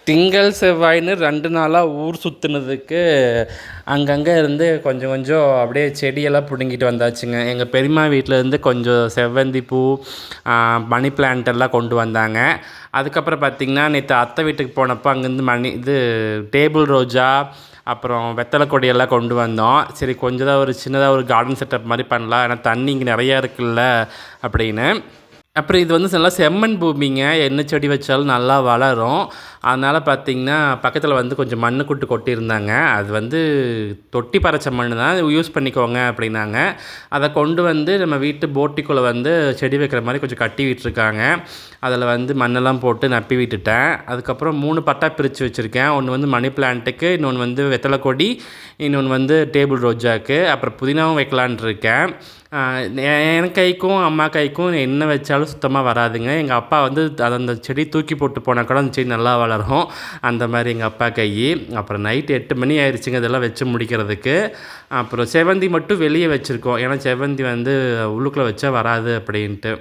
திங்கள் செவ்வாய்ன்னு 2 நாளாக ஊர் சுற்றுனதுக்கு அங்கங்கே இருந்து கொஞ்சம் கொஞ்சம் அப்படியே செடியெல்லாம் பிடுங்கிட்டு வந்தாச்சுங்க. எங்கள் பெரியம்மா வீட்டிலேருந்து கொஞ்சம் செவ்வந்தி பூ, மணி பிளான்ட் எல்லாம் கொண்டு வந்தாங்க. அதுக்கப்புறம் பார்த்திங்கன்னா, நேற்று அத்தை வீட்டுக்கு போனப்போ அங்கேருந்து டேபிள் ரோஜா, அப்புறம் வெத்தலை கொடியெல்லாம் கொண்டு வந்தோம். சரி கொஞ்சம் தான் ஒரு சின்னதாக ஒரு கார்டன் செட்டப் மாதிரி பண்ணலாம், ஏன்னா தண்ணி இங்கே நிறையா இருக்குல்ல அப்படின்னு. அப்புறம் இது வந்து நல்லா செம்மண் பூமிங்க, என்ன செடி வச்சாலும் நல்லா வளரும். அதனால் பார்த்திங்கன்னா, பக்கத்தில் வந்து கொஞ்சம் மண்ணு கூட்டு கொட்டியிருந்தாங்க. அது வந்து தொட்டி பறைச்ச மண் தான், யூஸ் பண்ணிக்கோங்க அப்படின்னாங்க. அதை கொண்டு வந்து நம்ம வீட்டு போட்டிக்குள்ளே வந்து செடி வைக்கிற மாதிரி கொஞ்சம் கட்டி விட்டுருக்காங்க. அதில் வந்து மண்ணெல்லாம் போட்டு நப்பி விட்டுட்டேன். அதுக்கப்புறம் 3 பட்டா பிரித்து வச்சுருக்கேன். ஒன்று வந்து மணி பிளான்ட்டுக்கு, இன்னொன்று வந்து வெத்தலை கொடி, இன்னொன்று வந்து டேபிள் ரோஜாவுக்கு, அப்புறம் புதினாவும் வைக்கலான்ட்டு இருக்கேன். என் கைக்கும் அம்மா கைக்கும் என்ன வச்சாலும் சுத்தமாக வராதுங்க. எங்கள் அப்பா வந்து அந்த செடி தூக்கி போட்டு போனால் கூட அந்த செடி நல்லா வளரும், அந்த மாதிரி எங்கள் அப்பா கை. அப்புறம் நைட்டு 8 மணி ஆயிடுச்சுங்க இதெல்லாம் வச்சு முடிக்கிறதுக்கு. அப்புறம் செவ்வந்தி மட்டும் வெளியே வச்சுருக்கோம், ஏன்னா செவ்வந்தி வந்து உள்ளுக்குள்ளே வச்சா வராது அப்படின்ட்டு.